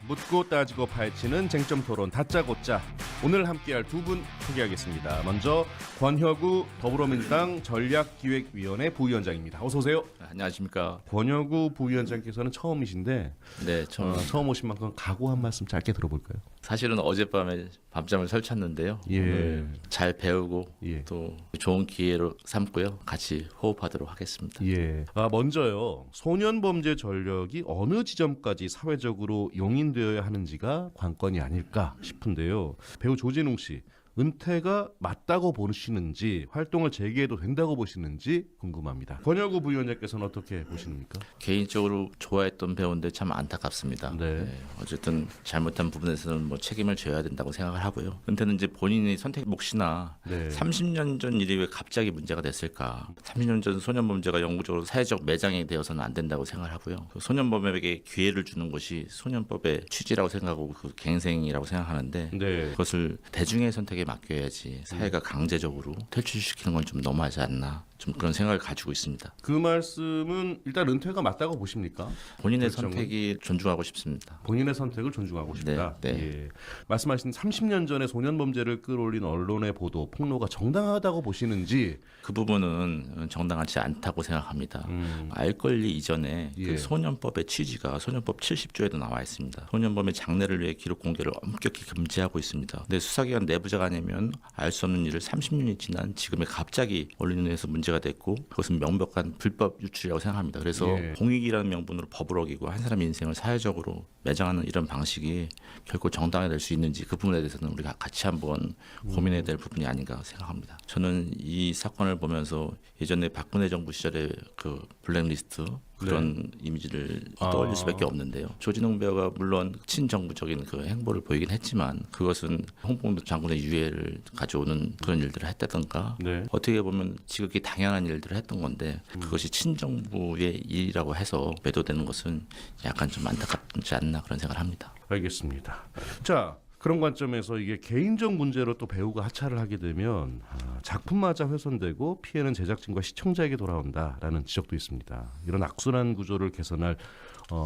묻고 따지고 파헤치는 쟁점 토론 다짜고짜. 오늘 함께할 두 분 소개하겠습니다. 먼저 권혁우 더불어민주당 전략기획위원회 부위원장입니다. 어서 오세요. 안녕하십니까. 권혁우 부위원장께서는 처음이신데 네, 처음 오신 만큼 각오 한 말씀 짧게 들어볼까요? 사실은 어젯밤에 밤잠을 설쳤는데요. 예. 오늘 잘 배우고 예. 또 좋은 기회로 삼고요. 같이 호흡하도록 하겠습니다. 예. 먼저요. 소년범죄 전력이 어느 지점까지 사회적으로 용인되어야 하는지가 관건이 아닐까 싶은데요. 배우 조진웅 씨, 은퇴가 맞다고 보시는지 활동을 재개해도 된다고 보시는지 궁금합니다. 권혁우 부위원장께서는 어떻게 보십니까? 개인적으로 좋아했던 배우인데 참 안타깝습니다. 네. 어쨌든 잘못한 부분에서는 뭐 책임을 져야 된다고 생각을 하고요. 은퇴는 이제 본인의 선택 몫이나 네. 30년 전 일이 왜 갑자기 문제가 됐을까? 30년 전 소년범죄가 영구적으로 사회적 매장이 되어서는 안 된다고 생각을 하고요. 소년범에게 기회를 주는 것이 소년법의 취지라고 생각하고 그 갱생이라고 생각하는데 네. 그것을 대중의 선택에 맡겨야지 사회가 강제적으로 퇴출시키는 건 좀 너무하지 않나 좀 그런 생각을 가지고 있습니다. 그 말씀은 일단 은퇴가 맞다고 보십니까? 본인의 결정은? 선택이 존중하고 싶습니다. 본인의 선택을 존중하고 싶다. 네, 네. 예. 말씀하신 30년 전에 소년범죄를 끌어올린 언론의 보도, 폭로가 정당하다고 보시는지. 그 부분은 정당하지 않다고 생각합니다. 알 권리 이전에 예. 그 소년법의 취지가 소년법 70조에도 나와 있습니다. 소년범의 장래를 위해 기록 공개를 엄격히 금지하고 있습니다. 근데 수사기관 내부자가 아니면 알 수 없는 일을 30년이 지난 지금에 갑자기 언론에서 문제가 됐고 그것은 명백한 불법 유출이라고 생각합니다. 그래서 예. 공익이라는 명분으로 법을 어기고 한 사람의 인생을 사회적으로 매장하는 이런 방식이 결코 정당화될 수 있는지 그 부분에 대해서는 우리가 같이 한번 고민해야 될 부분이 아닌가 생각합니다. 저는 이 사건을 보면서 예전에 박근혜 정부 시절의 그 블랙리스트 그런 이미지를 떠올릴 수밖에 없는데요. 조진웅 배우가 물론 친정부적인 그 행보를 보이긴 했지만 그것은 홍범도 장군의 유해를 가져오는 그런 일들을 했다던가 네. 어떻게 보면 지극히 당연한 일들을 했던 건데 그것이 친정부의 일이라고 해서 매도되는 것은 약간 좀 안타깝지 않나 그런 생각을 합니다. 알겠습니다. 자, 그런 관점에서 이게 개인적 문제로 또 배우가 하차를 하게 되면 작품마저 훼손되고 피해는 제작진과 시청자에게 돌아온다라는 지적도 있습니다. 이런 악순환 구조를 개선할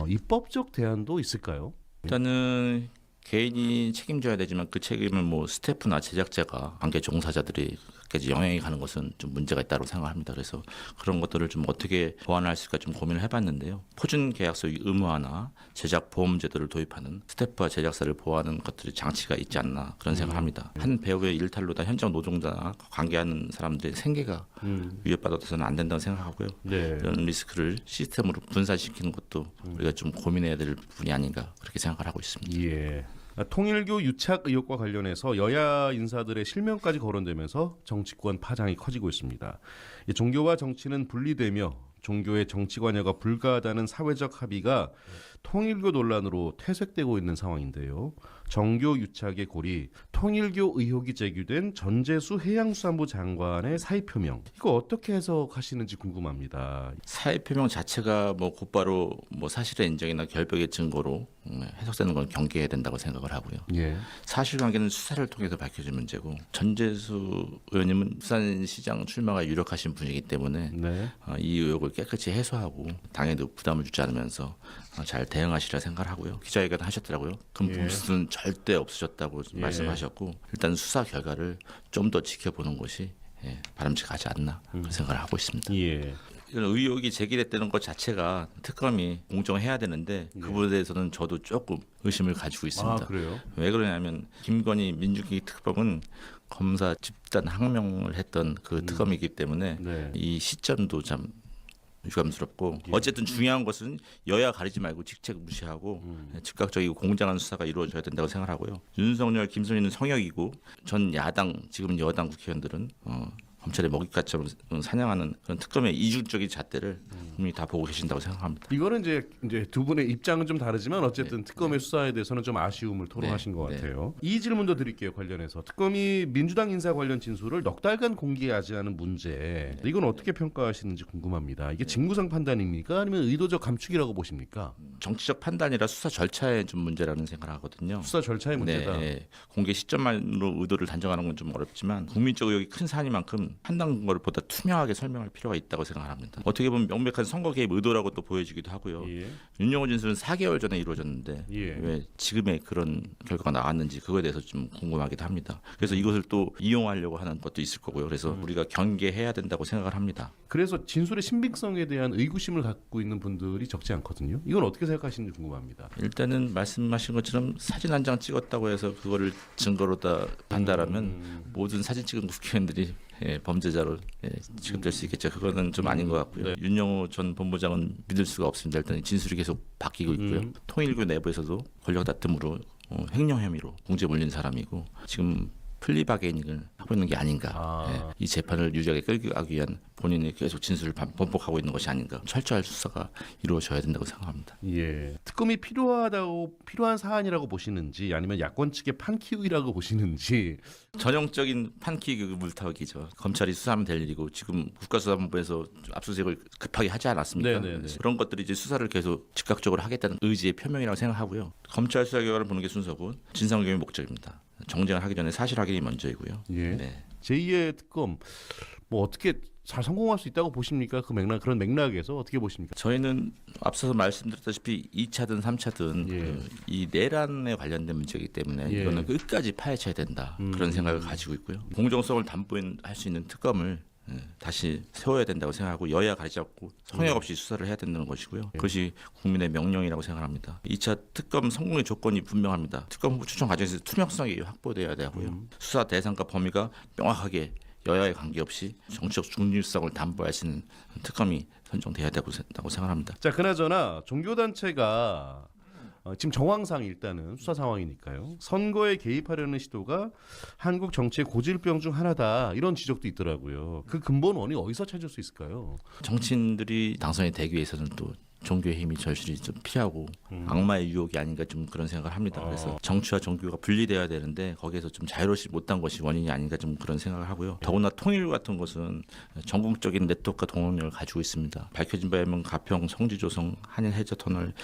입법적 대안도 있을까요? 일단은 개인이 책임져야 되지만 그 책임을 뭐 스태프나 제작자가 관계 종사자들이 까지 영향이 가는 것은 좀 문제가 있다고 생각합니다. 그래서 그런 것들을 좀 어떻게 보완할 수 있을까 좀 고민을 해봤는데요. 표준 계약서 의무화나 제작 보험 제도를 도입하는 스태프와 제작사를 보호하는 것들이 장치가 있지 않나 그런 생각을 합니다. 한 배우의 일탈로 다 현장 노동자나 관계하는 사람들의 생계가 위협받아서는 안 된다고 생각하고요. 네. 이런 리스크를 시스템으로 분산시키는 것도 우리가 좀 고민해야 될 부분이 아닌가 그렇게 생각을 하고 있습니다. 예. 통일교 유착 의혹과 관련해서 여야 인사들의 실명까지 거론되면서 정치권 파장이 커지고 있습니다. 종교와 정치는 분리되며 종교의 정치 관여가 불가하다는 사회적 합의가 통일교 논란으로 퇴색되고 있는 상황인데요. 정교 유착의 고리, 통일교 의혹이 제기된 전재수 해양수산부 장관의 사의 표명, 이거 어떻게 해석하시는지 궁금합니다. 사의 표명 자체가 뭐 곧바로 뭐 사실의 인정이나 결백의 증거로 해석되는 건 경계해야 된다고 생각을 하고요. 예. 사실관계는 수사를 통해서 밝혀질 문제고 전재수 의원님은 부산시장 출마가 유력하신 분이기 때문에 네. 이 의혹을 깨끗이 해소하고 당에도 부담을 주지 않으면서 잘 대응하시라 생각을 하고요. 기자회견 하셨더라고요. 금품수는 절대 없으셨다고 말씀하셨고 일단 수사 결과를 좀 더 지켜보는 것이 바람직하지 않나 그런 생각을 하고 있습니다. 예. 이런 의혹이 제기됐다는 것 자체가 특검이 공정해야 되는데 그 부분에 대해서는 저도 조금 의심을 가지고 있습니다. 아, 그래요? 왜 그러냐면 김건희 민주주의 특검은 검사 집단 항명을 했던 그 특검이기 때문에 네. 이 시점도 참 유감스럽고 어쨌든 중요한 것은 여야 가리지 말고 직책 무시하고 즉각적이고 공정한 수사가 이루어져야 된다고 생각하고요. 윤석열, 김선희는 성역이고 전 야당 지금 여당 국회의원들은 검찰의 먹잇감처럼 사냥하는 그런 특검의 이중적인 잣대를 국민이 다 보고 계신다고 생각합니다. 이거는 이제 두 분의 입장은 좀 다르지만 어쨌든 특검의 수사에 대해서는 좀 아쉬움을 토로하신 것 네. 같아요. 이 질문도 드릴게요. 관련해서 특검이 민주당 인사 관련 진술을 넉 달간 공개하지 않은 문제, 이건 어떻게 평가하시는지 궁금합니다. 이게 직무상 판단입니까? 아니면 의도적 감축이라고 보십니까? 정치적 판단이라 수사 절차에 좀 문제라는 생각을 하거든요. 수사 절차의 문제다. 네, 공개 시점만으로 의도를 단정하는 건 좀 어렵지만 국민적 의혹이 큰 사안이만큼 것은 판단 근거를 보다 투명하게 설명할 필요가 있다고 생각합니다. 어떻게 보면 명백한 선거 개입 의도라고 또 보여지기도 하고요. 예. 윤영호 진술은 4개월 전에 이루어졌는데 예. 왜 지금의 그런 결과가 나왔는지 그거에 대해서 좀 궁금하기도 합니다. 그래서 이것을 또 이용하려고 하는 것도 있을 거고요. 그래서 우리가 경계해야 된다고 생각을 합니다. 그래서 진술의 신빙성에 대한 의구심을 갖고 있는 분들이 적지 않거든요. 이건 어떻게 생각하시는지 궁금합니다. 일단은 말씀하신 것처럼 사진 한 장 찍었다고 해서 그거를 증거로 다 판단하면 모든 사진 찍은 국회의원들이 범죄자로 취급될 수 있겠죠. 그거는 좀 아닌 것 같고요. 네. 윤영호 전 본부장은 믿을 수가 없습니다. 일단 진술이 계속 바뀌고 있고요. 통일교 내부에서도 권력 다툼으로 횡령 혐의로 공제 몰린 사람이고 지금 플리바게닝을 하고 있는 게 아닌가. 이 재판을 유지하게 끌고 가기 위한 본인이 계속 진술을 번복하고 있는 것이 아닌가. 철저한 수사가 이루어져야 된다고 생각합니다. 예. 특검이 필요한 사안이라고 보시는지 아니면 야권 측의 판키우이라고 보시는지. 전형적인 판키 물타기죠. 검찰이 수사하면 될 일이고 지금 국가수사본부에서 압수수색을 급하게 하지 않았습니까? 네네네. 그런 것들이 이제 수사를 계속 즉각적으로 하겠다는 의지의 표명이라고 생각하고요. 검찰 수사 결과를 보는 게 순서고 진상규명이 목적입니다. 정쟁을 하기 전에 사실 확인이 먼저이고요. 예. 네. 제2의 특검 뭐 어떻게 잘 성공할 수 있다고 보십니까? 그런 맥락에서 어떻게 보십니까? 저희는 앞서서 말씀드렸다시피 2차든 3차든 예. 이 내란에 관련된 문제이기 때문에 예. 이거는 끝까지 파헤쳐야 된다. 그런 생각을 가지고 있고요. 공정성을 담보할 수 있는 특검을 다시 세워야 된다고 생각하고 여야 가리지 않고 성역 없이 수사를 해야 된다는 것이고요. 그것이 국민의 명령이라고 생각합니다. 2차 특검 성공의 조건이 분명합니다. 특검 후보 추천 과정에서 투명성이 확보돼야 되고요. 수사 대상과 범위가 명확하게 여야에 관계없이 정치적 중립성을 담보할 수 있는 특검이 선정돼야 된다고 생각합니다. 자, 그나저나 종교단체가 지금 정황상 일단은 수사 상황이니까요. 선거에 개입하려는 시도가 한국 정치의 고질병 중 하나다. 이런 지적도 있더라고요. 그 근본 원인이 어디서 찾을 수 있을까요? 정치인들이 당선이 되기 위해서는 또 종교의 힘이 절실히 좀 필요하고 악마의 유혹이 아닌가 좀 그런 생각을 합니다. 그래서 정치와 종교가 분리되어야 되는데 거기에서 좀 자유롭지 못한 것이 원인이 아닌가 좀 그런 생각을 하고요. 더구나 통일 같은 것은 전국적인 네트워크와 동원력을 가지고 있습니다. 밝혀진 바에 의하면 가평, 성지조성, 한일 해저터널,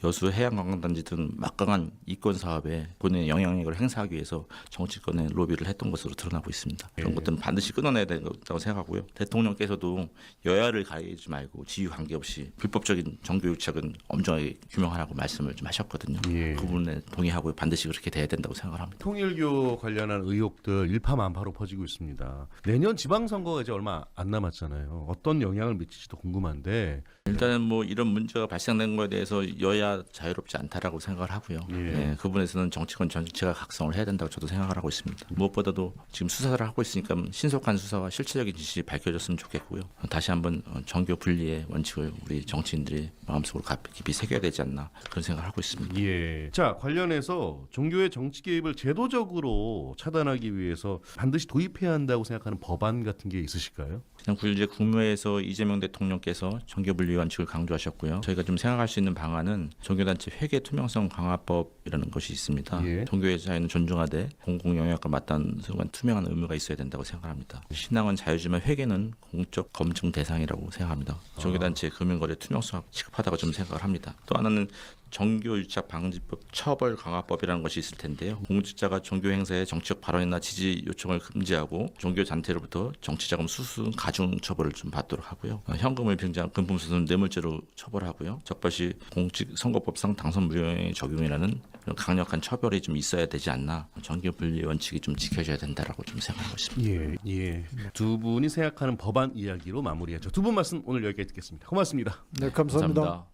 여수 해양관광단지 등 막강한 이권 사업에 본인의 영향력을 행사하기 위해서 정치권에 로비를 했던 것으로 드러나고 있습니다. 그런 것들은 반드시 끊어내야 된다고 생각하고요. 대통령께서도 여야를 가리지 말고 지위 관계없이 불법적인 정교 유착은 엄정하게 규명하라고 말씀을 좀 하셨거든요. 예. 그 부분에 동의하고 반드시 그렇게 돼야 된다고 생각을 합니다. 통일교 관련한 의혹들 일파만파로 퍼지고 있습니다. 내년 지방선거가 이제 얼마 안 남았잖아요. 어떤 영향을 미칠지도 궁금한데. 일단은 뭐 이런 문제가 발생된 거에 대해서 여야 자유롭지 않다라고 생각을 하고요. 예. 그 부분에서는 정치권 전체가 각성을 해야 된다고 저도 생각을 하고 있습니다. 무엇보다도 지금 수사를 하고 있으니까 신속한 수사와 실체적인 지식이 밝혀졌으면 좋겠고요. 다시 한번 정교 분리의 원칙을 우리 정치인들이 마음속으로 깊이 새겨야 되지 않나 그런 생각을 하고 있습니다. 예. 자, 관련해서 종교의 정치 개입을 제도적으로 차단하기 위해서 반드시 도입해야 한다고 생각하는 법안 같은 게 있으실까요? 그냥 이제 국무회에서 이재명 대통령께서 정교 분리 원칙을 강조하셨고요. 저희가 좀 생각할 수 있는 방안은 종교단체 회계 투명성 강화법이라는 것이 있습니다. 예. 종교의 자유는 존중하되 공공 영역과 맞닿는 순간 투명한 의무가 있어야 된다고 생각합니다. 신앙은 자유지만 회계는 공적 검증 대상이라고 생각합니다. 종교단체의 금융거래 투명성 시급하다고 좀 생각을 합니다. 또 하나는 정교 유착 방지법 처벌 강화법이라는 것이 있을 텐데요. 공직자가 종교 행사에 정치적 발언이나 지지 요청을 금지하고 종교 단체로부터 정치자금 수수 가중 처벌을 좀 받도록 하고요. 현금을 병제한 금품수수는 뇌물죄로 처벌하고요. 적발시 공직선거법상 당선 무효의 적용이라는 그런 강력한 처벌이 좀 있어야 되지 않나. 정교 분리 원칙이 좀 지켜져야 된다라고 좀 생각하고 있습니다. 예. 두 분이 생각하는 법안 이야기로 마무리하죠. 두 분 말씀 오늘 여기까지 듣겠습니다. 고맙습니다. 네, 감사합니다.